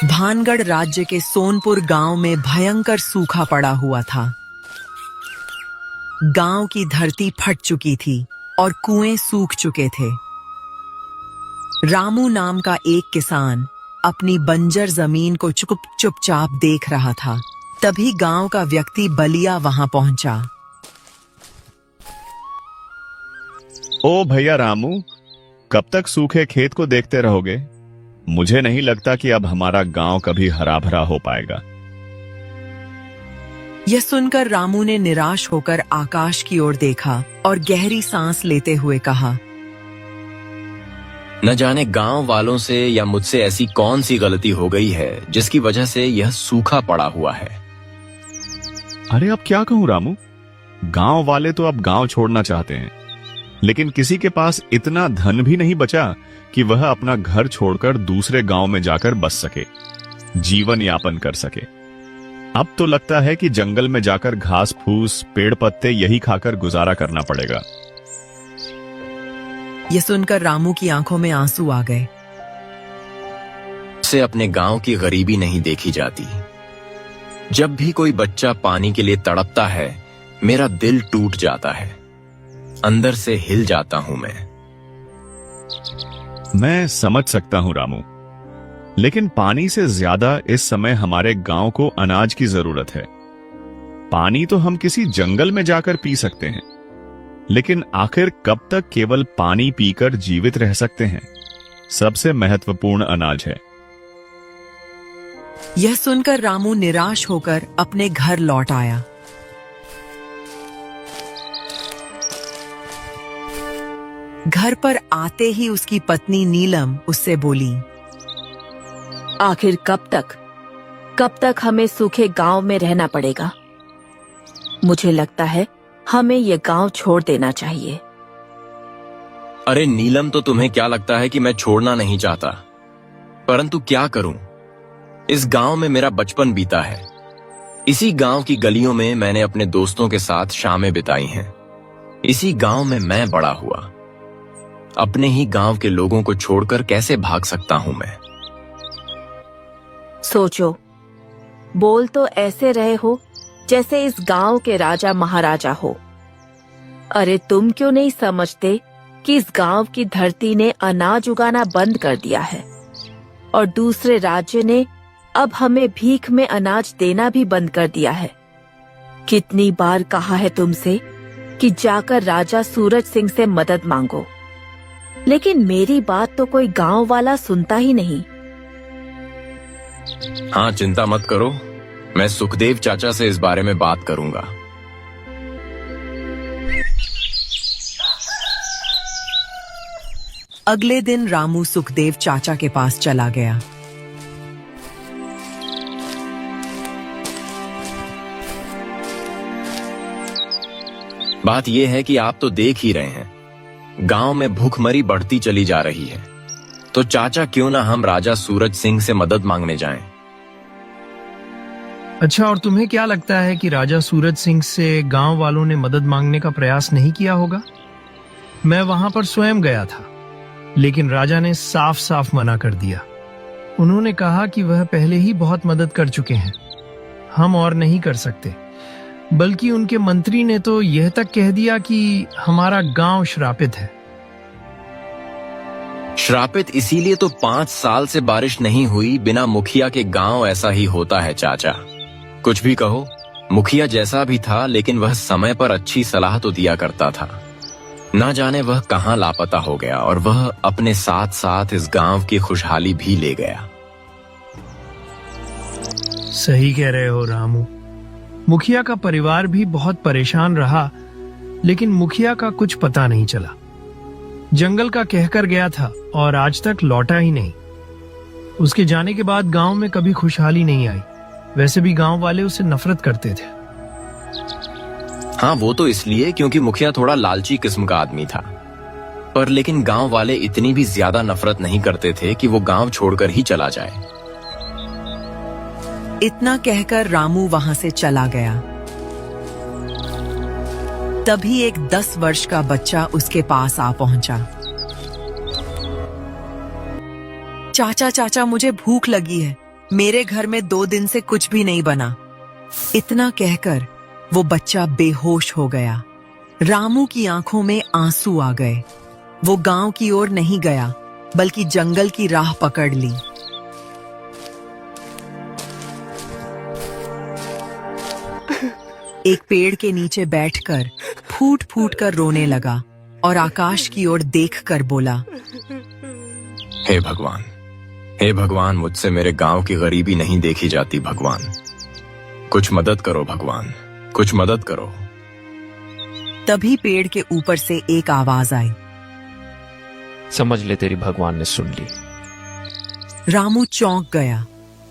भानगढ़ राज्य के सोनपुर गांव में भयंकर सूखा पड़ा हुआ था। गांव की धरती फट चुकी थी और कुएं सूख चुके थे। रामू नाम का एक किसान अपनी बंजर जमीन को चुपचाप देख रहा था। तभी गांव का व्यक्ति बलिया वहां पहुंचा। ओ भैया रामू, कब तक सूखे खेत को देखते रहोगे? मुझे नहीं लगता कि अब हमारा गांव कभी हरा भरा हो पाएगा। यह सुनकर रामू ने निराश होकर आकाश की ओर देखा और गहरी सांस लेते हुए कहा, न जाने गांव वालों से या मुझसे ऐसी कौन सी गलती हो गई है जिसकी वजह से यह सूखा पड़ा हुआ है। अरे अब क्या कहूं रामू, गांव वाले तो अब गांव छोड़ना चाहते हैं, लेकिन किसी के पास इतना धन भी नहीं बचा कि वह अपना घर छोड़कर दूसरे गांव में जाकर बस सके, जीवन यापन कर सके। अब तो लगता है कि जंगल में जाकर घास फूस पेड़ पत्ते यही खाकर गुजारा करना पड़ेगा। यह सुनकर रामू की आंखों में आंसू आ गए। से अपने गांव की गरीबी नहीं देखी जाती। जब भी कोई बच्चा पानी के लिए तड़पता है, मेरा दिल टूट जाता है, अंदर से हिल जाता हूं मैं समझ सकता हूं रामू, लेकिन पानी से ज्यादा इस समय हमारे गांव को अनाज की जरूरत है। पानी तो हम किसी जंगल में जाकर पी सकते हैं, लेकिन आखिर कब तक केवल पानी पीकर जीवित रह सकते हैं? सबसे महत्वपूर्ण अनाज है। यह सुनकर रामू निराश होकर अपने घर लौट आया। घर पर आते ही उसकी पत्नी नीलम उससे बोली, आखिर कब तक हमें सूखे गांव में रहना पड़ेगा? मुझे लगता है हमें यह गांव छोड़ देना चाहिए। अरे नीलम, तो तुम्हें क्या लगता है कि मैं छोड़ना नहीं चाहता? परंतु क्या करूं? इस गांव में मेरा बचपन बीता है। इसी गांव की गलियों में मैंने अपने दोस्तों के साथ शामें बिताई हैं। इसी गांव में मैं बड़ा हुआ। अपने ही गांव के लोगों को छोड़कर कैसे भाग सकता हूं मैं? सोचो, बोल तो ऐसे रहे हो जैसे इस गांव के राजा महाराजा हो। अरे तुम क्यों नहीं समझते कि इस गांव की धरती ने अनाज उगाना बंद कर दिया है और दूसरे राज्य ने अब हमें भीख में अनाज देना भी बंद कर दिया है। कितनी बार कहा है तुमसे कि जाकर राजा सूरज सिंह से मदद मांगो, लेकिन मेरी बात तो कोई गांव वाला सुनता ही नहीं। हाँ, चिंता मत करो, मैं सुखदेव चाचा से इस बारे में बात करूंगा। अगले दिन रामू सुखदेव चाचा के पास चला गया। बात यह है कि आप तो देख ही रहे हैं, गांव में भूखमरी बढ़ती चली जा रही है। तो चाचा, क्यों ना हम राजा सूरज सिंह से मदद मांगने जाएं? अच्छा, और तुम्हें क्या लगता है कि राजा सूरज सिंह से गांव वालों ने मदद मांगने का प्रयास नहीं किया होगा? मैं वहां पर स्वयं गया था, लेकिन राजा ने साफ साफ मना कर दिया। उन्होंने कहा कि वह पहले ही बहुत मदद कर चुके हैं, हम और नहीं कर सकते। बल्कि उनके मंत्री ने तो यह तक कह दिया कि हमारा गांव श्रापित है। श्रापित इसीलिए तो 5 साल से बारिश नहीं हुई। बिना मुखिया के गांव ऐसा ही होता है चाचा। कुछ भी कहो, मुखिया जैसा भी था, लेकिन वह समय पर अच्छी सलाह तो दिया करता था। ना जाने वह कहां लापता हो गया और वह अपने साथ साथ इस गांव की खुशहाली भी ले गया। सही कह रहे हो रामू, मुखिया का परिवार भी बहुत परेशान रहा, लेकिन मुखिया का कुछ पता नहीं चला। जंगल का कहकर गया था और आज तक लौटा ही नहीं। उसके जाने के बाद गांव में कभी खुशहाली नहीं आई। वैसे भी गांव वाले उसे नफरत करते थे। हाँ, वो तो इसलिए क्योंकि मुखिया थोड़ा लालची किस्म का आदमी था। पर लेकिन गांव वाले इतनी भी ज्यादा नफरत नहीं करते थे कि वो गांव छोड़कर ही चला जाए। इतना कहकर रामू वहां से चला गया। तभी एक 10 वर्ष का बच्चा उसके पास आ पहुंचा। चाचा चाचा, मुझे भूख लगी है, मेरे घर में 2 दिन से कुछ भी नहीं बना। इतना कहकर वो बच्चा बेहोश हो गया। रामू की आंखों में आंसू आ गए। वो गांव की ओर नहीं गया, बल्कि जंगल की राह पकड़ ली। एक पेड़ के नीचे बैठकर फूट फूट कर रोने लगा और आकाश की ओर देखकर बोला, हे भगवान, हे भगवान, मुझसे मेरे गांव की गरीबी नहीं देखी जाती। भगवान, कुछ मदद करो। भगवान, कुछ मदद करो। तभी पेड़ के ऊपर से एक आवाज आई, समझ ले तेरी भगवान ने सुन ली। रामू चौंक गया।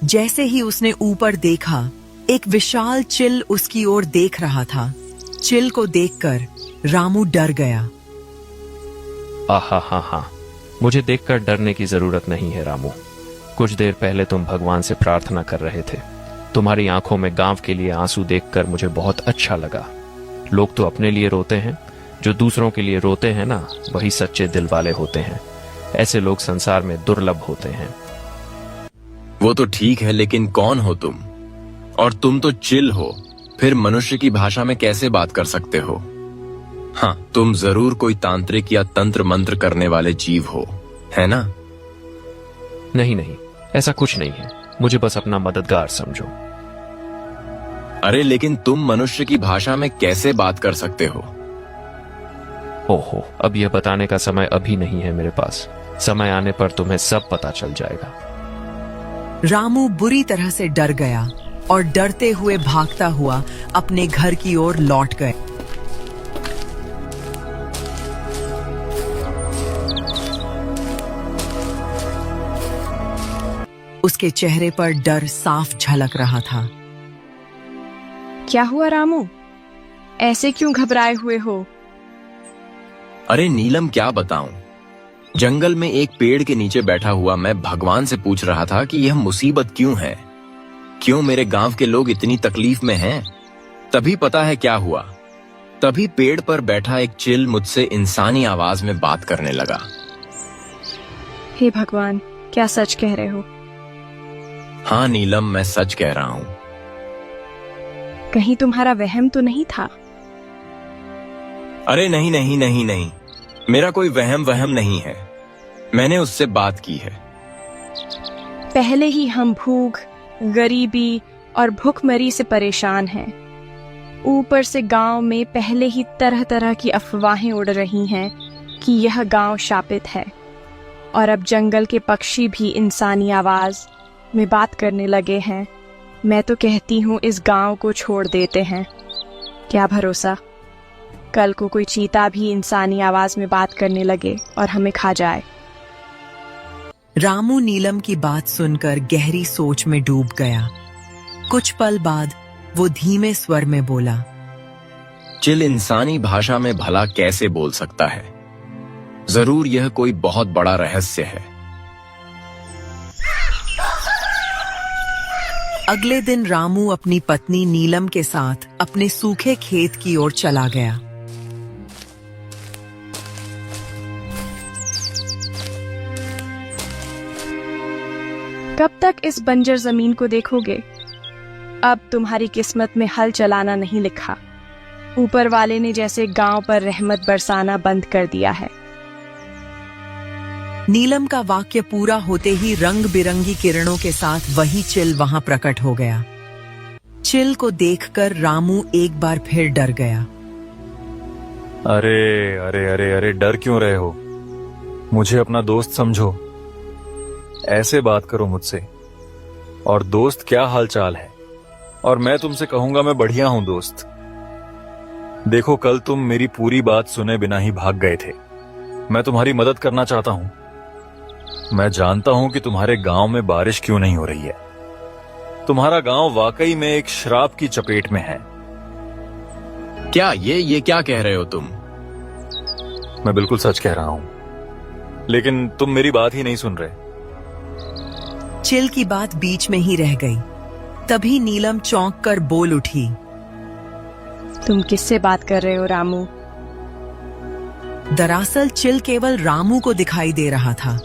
जैसे ही उसने ऊपर देखा, एक विशाल चिल उसकी ओर देख रहा था। चिल को देखकर रामू डर गया। आहा हा हा, मुझे देखकर डरने की जरूरत नहीं है रामू। कुछ देर पहले तुम भगवान से प्रार्थना कर रहे थे। तुम्हारी आंखों में गांव के लिए आंसू देखकर मुझे बहुत अच्छा लगा। लोग तो अपने लिए रोते हैं, जो दूसरों के लिए रोते हैं ना, वही सच्चे दिल वाले होते हैं। ऐसे लोग संसार में दुर्लभ होते हैं। वो तो ठीक है, लेकिन कौन हो तुम? और तुम तो चिल हो, फिर मनुष्य की भाषा में कैसे बात कर सकते हो? हाँ, तुम जरूर कोई तांत्रिक या तंत्र मंत्र करने वाले जीव हो, है ना? नहीं नहीं, ऐसा कुछ नहीं है। मुझे बस अपना मददगार समझो। अरे लेकिन तुम मनुष्य की भाषा में कैसे बात कर सकते हो? ओहो, अब यह बताने का समय अभी नहीं है मेरे पास। समय आने पर तुम्हें सब पता चल जाएगा। रामू बुरी तरह से डर गया और डरते हुए भागता हुआ अपने घर की ओर लौट गए। उसके चेहरे पर डर साफ झलक रहा था। क्या हुआ रामू? ऐसे क्यों घबराए हुए हो? अरे नीलम, क्या बताऊं। जंगल में एक पेड़ के नीचे बैठा हुआ मैं भगवान से पूछ रहा था कि यह मुसीबत क्यों है, क्यों मेरे गांव के लोग इतनी तकलीफ में हैं। तभी पता है क्या हुआ। तभी पेड़ पर बैठा एक चिल मुझसे इंसानी आवाज में बात करने लगा। हे भगवान, क्या सच कह रहे हो? हाँ नीलम, मैं सच कह रहा हूँ। कहीं तुम्हारा वहम तो नहीं था? अरे नहीं नहीं नहीं नहीं, मेरा कोई वहम नहीं है। मैंने उससे बात की है। पहले ही हम भूख, गरीबी और भूखमरी से परेशान हैं। ऊपर से गांव में पहले ही तरह तरह की अफवाहें उड़ रही हैं कि यह गांव शापित है, और अब जंगल के पक्षी भी इंसानी आवाज में बात करने लगे हैं। मैं तो कहती हूँ इस गांव को छोड़ देते हैं। क्या भरोसा, कल को कोई चीता भी इंसानी आवाज में बात करने लगे और हमें खा जाए। रामू नीलम की बात सुनकर गहरी सोच में डूब गया। कुछ पल बाद वो धीमे स्वर में बोला, चिल इंसानी भाषा में भला कैसे बोल सकता है? जरूर यह कोई बहुत बड़ा रहस्य है। अगले दिन रामू अपनी पत्नी नीलम के साथ अपने सूखे खेत की ओर चला गया। कब तक इस बंजर जमीन को देखोगे? अब तुम्हारी किस्मत में हल चलाना नहीं लिखा। ऊपर वाले ने जैसे गांव पर रहमत बरसाना बंद कर दिया है। नीलम का वाक्य पूरा होते ही रंग बिरंगी किरणों के साथ वही चिल वहां प्रकट हो गया। चिल को देखकर रामू एक बार फिर डर गया। अरे अरे अरे अरे, डर क्यों रहे हो? मुझे अपना दोस्त समझो। ऐसे बात करो मुझसे। और दोस्त, क्या हाल चाल है? और मैं तुमसे कहूंगा मैं बढ़िया हूं दोस्त। देखो, कल तुम मेरी पूरी बात सुने बिना ही भाग गए थे। मैं तुम्हारी मदद करना चाहता हूं। मैं जानता हूं कि तुम्हारे गांव में बारिश क्यों नहीं हो रही है। तुम्हारा गांव वाकई में एक श्राप की चपेट में है। क्या ये क्या कह रहे हो तुम? मैं बिल्कुल सच कह रहा हूं, लेकिन तुम मेरी बात ही नहीं सुन रहे। चिल की बात बीच में ही रह गई। तभी नीलम चौंक कर बोल उठी, तुम किससे बात कर रहे हो रामू? दरअसल चिल केवल रामू को दिखाई दे रहा था।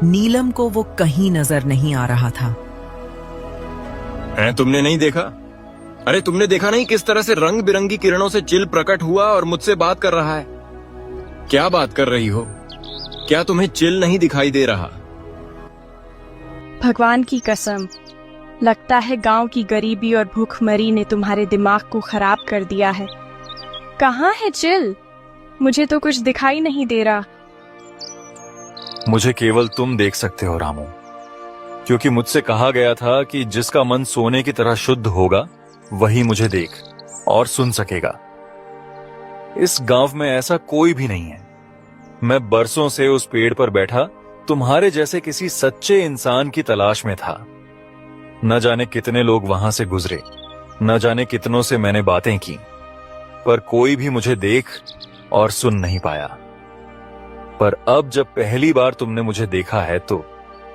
नीलम को वो कहीं नजर नहीं आ रहा था। तुमने नहीं देखा? अरे तुमने देखा नहीं किस तरह से रंग बिरंगी किरणों से चिल प्रकट हुआ और मुझसे बात कर रहा है? क्या बात कर रही हो? क्या तुम्हें चिल नहीं दिखाई दे रहा? भगवान की कसम, लगता है गांव की गरीबी और भूखमरी ने तुम्हारे दिमाग को खराब कर दिया है। कहाँ है चिल? मुझे तो कुछ दिखाई नहीं दे रहा। मुझे केवल तुम देख सकते हो रामू, क्योंकि मुझसे कहा गया था कि जिसका मन सोने की तरह शुद्ध होगा वही मुझे देख और सुन सकेगा। इस गांव में ऐसा कोई भी नहीं है। मैं बरसों से उस पेड़ पर बैठा तुम्हारे जैसे किसी सच्चे इंसान की तलाश में था। न जाने कितने लोग वहां से गुजरे, न जाने कितनों से मैंने बातें की, पर कोई भी मुझे देख और सुन नहीं पाया। पर अब जब पहली बार तुमने मुझे देखा है तो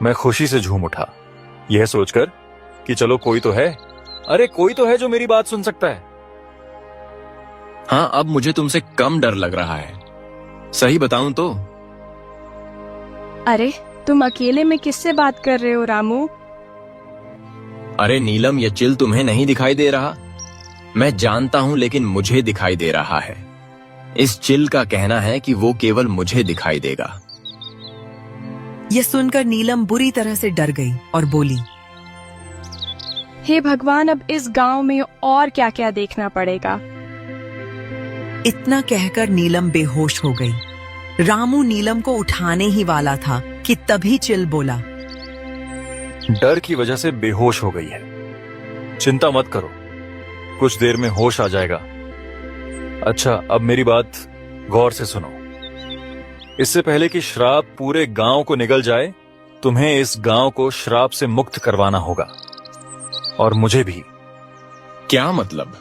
मैं खुशी से झूम उठा, यह सोचकर कि चलो कोई तो है, अरे कोई तो है जो मेरी बात सुन सकता है। हाँ, अब मुझे तुमसे कम डर लग रहा है। सही बताऊं तो अरे तुम अकेले में किससे बात कर रहे हो रामू? अरे नीलम, ये चिल तुम्हें नहीं दिखाई दे रहा? मैं जानता हूं, लेकिन मुझे दिखाई दे रहा है। इस चिल का कहना है कि वो केवल मुझे दिखाई देगा। यह सुनकर नीलम बुरी तरह से डर गई और बोली, हे भगवान, अब इस गांव में और क्या क्या देखना पड़ेगा। इतना कहकर नीलम बेहोश हो गई। रामू नीलम को उठाने ही वाला था कि तभी चिल बोला, डर की वजह से बेहोश हो गई है। चिंता मत करो, कुछ देर में होश आ जाएगा। अच्छा, अब मेरी बात गौर से सुनो। इससे पहले कि श्राप पूरे गांव को निगल जाए, तुम्हें इस गांव को श्राप से मुक्त करवाना होगा, और मुझे भी। क्या मतलब?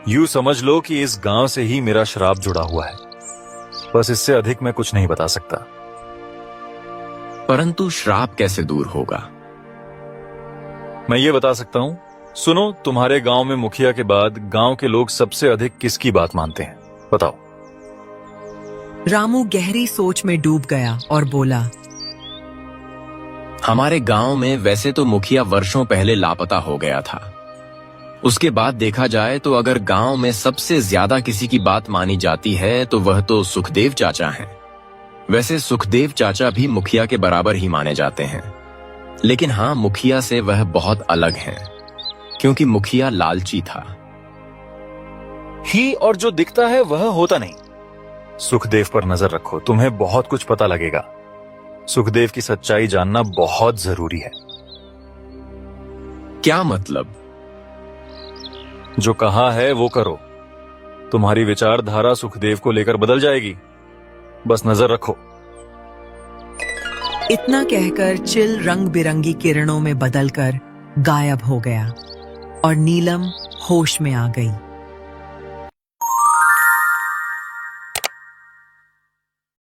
यूं समझ लो कि इस गांव से ही मेरा श्राप जुड़ा हुआ है। बस इससे अधिक मैं कुछ नहीं बता सकता। परंतु श्राप कैसे दूर होगा? मैं ये बता सकता हूं। सुनो, तुम्हारे गांव में मुखिया के बाद गांव के लोग सबसे अधिक किसकी बात मानते हैं? बताओ। रामू गहरी सोच में डूब गया और बोला, हमारे गांव में वैसे तो मुखिया वर्षों पहले लापता हो गया था। उसके बाद देखा जाए तो अगर गांव में सबसे ज्यादा किसी की बात मानी जाती है तो वह तो सुखदेव चाचा हैं। वैसे सुखदेव चाचा भी मुखिया के बराबर ही माने जाते हैं, लेकिन हाँ, मुखिया से वह बहुत अलग हैं, क्योंकि मुखिया लालची था। ही और जो दिखता है वह होता नहीं। सुखदेव पर नजर रखो, तुम्हें बहुत कुछ पता लगेगा। सुखदेव की सच्चाई जानना बहुत जरूरी है। क्या मतलब? जो कहा है वो करो। तुम्हारी विचारधारा सुखदेव को लेकर बदल जाएगी, बस नजर रखो। इतना कहकर चिल रंग बिरंगी किरणों में बदलकर गायब हो गया और नीलम होश में आ गई।